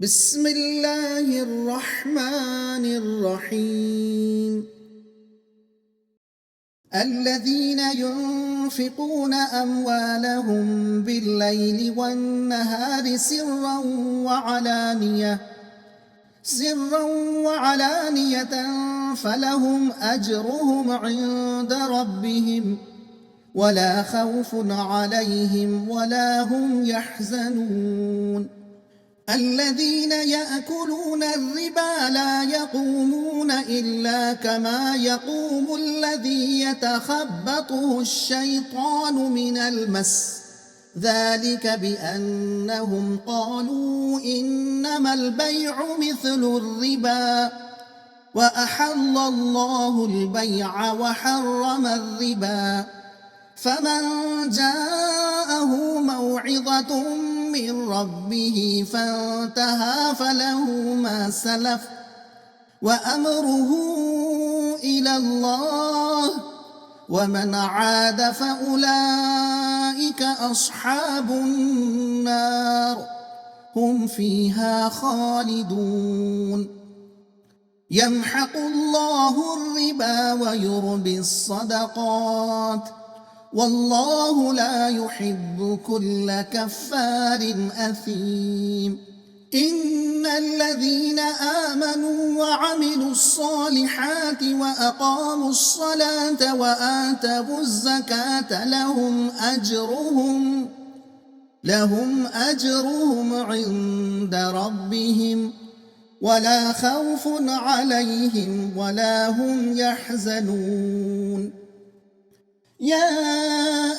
بسم اللہ الرحمن الرحیم الذين ينفقون أموالهم بالليل والنهار سرا وعلانية فلهم أجرهم عند ربهم ولا خوف عليهم ولا هم يحزنون الذين يأكلون الربا لا يقومون إلا كما يقوم الذي يتخبطه الشيطان من المس ذلك بأنهم قالوا إنما البيع مثل الربا وأحل الله البيع وحرم الربا فمن جاءه موعظة من ربه فانتهى فله ما سلف وأمره إلى الله ومن عاد فأولئك أصحاب النار هم فيها خالدون يمحق الله الربا ويربي الصدقات والله لا يحب كل كفار أثيم إن الذين آمنوا وعملوا الصالحات وأقاموا الصلاة وآتوا الزكاة لهم أجرهم عند ربهم ولا خوف عليهم ولا هم يحزنون يا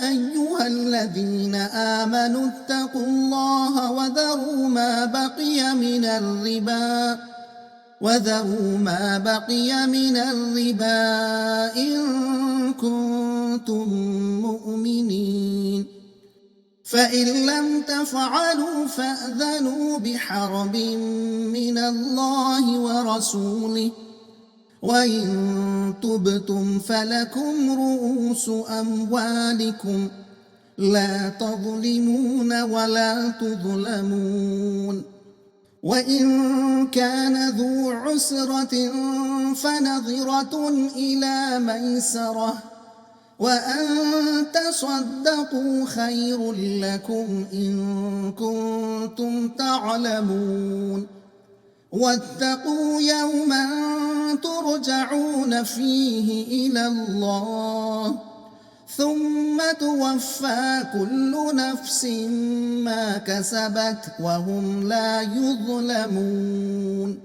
أيها الذين آمنوا اتقوا الله وذروا ما بقي من الربا إن كنتم مؤمنين فإن لم تفعلوا فأذنوا بحرب من الله ورسوله وإن تبتم فلكم رؤوس أموالكم لا تظلمون ولا تظلمون وإن كان ذو عسرة فنظرة إلى ميسرة وأن تصدقوا خير لكم إن كنتم تعلمون واتقوا يوما ترجعون فيه إلى الله ثم توفى كل نفس ما كسبت وهم لا يظلمون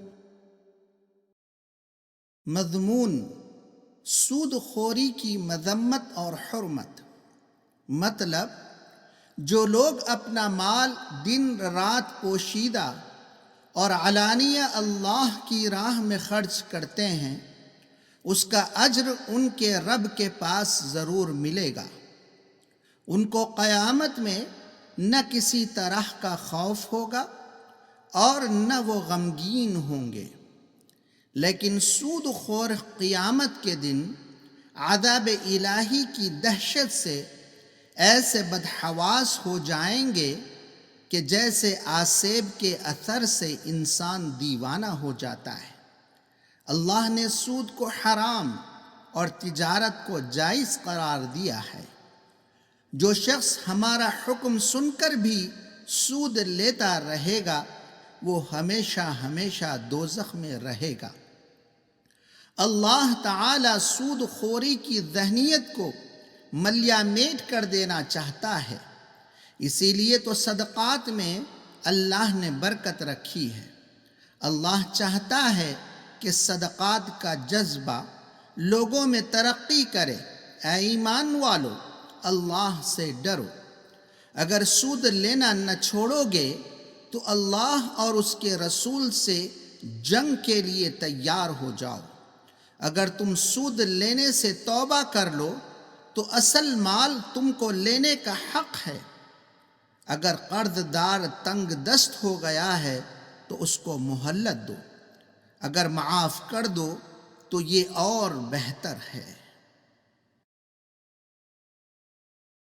مضمون سود خوری کی مذمت اور حرمت. مطلب جو لوگ اپنا مال دن رات پوشیدہ اور علانیہ اللہ کی راہ میں خرچ کرتے ہیں اس کا اجر ان کے رب کے پاس ضرور ملے گا. ان کو قیامت میں نہ کسی طرح کا خوف ہوگا اور نہ وہ غمگین ہوں گے. لیکن سود خور قیامت کے دن عذاب الہی کی دہشت سے ایسے بدحواس ہو جائیں گے کہ جیسے آسیب کے اثر سے انسان دیوانہ ہو جاتا ہے. اللہ نے سود کو حرام اور تجارت کو جائز قرار دیا ہے. جو شخص ہمارا حکم سن کر بھی سود لیتا رہے گا وہ ہمیشہ ہمیشہ دوزخ میں رہے گا. اللہ تعالی سود خوری کی ذہنیت کو ملیا میٹ کر دینا چاہتا ہے. اسی لیے تو صدقات میں اللہ نے برکت رکھی ہے. اللہ چاہتا ہے کہ صدقات کا جذبہ لوگوں میں ترقی کرے. اے ایمان والو، اللہ سے ڈرو. اگر سود لینا نہ چھوڑو گے تو اللہ اور اس کے رسول سے جنگ کے لیے تیار ہو جاؤ. اگر تم سود لینے سے توبہ کر لو تو اصل مال تم کو لینے کا حق ہے. اگر قرض دار تنگ دست ہو گیا ہے تو اس کو مہلت دو. اگر معاف کر دو تو یہ اور بہتر ہے.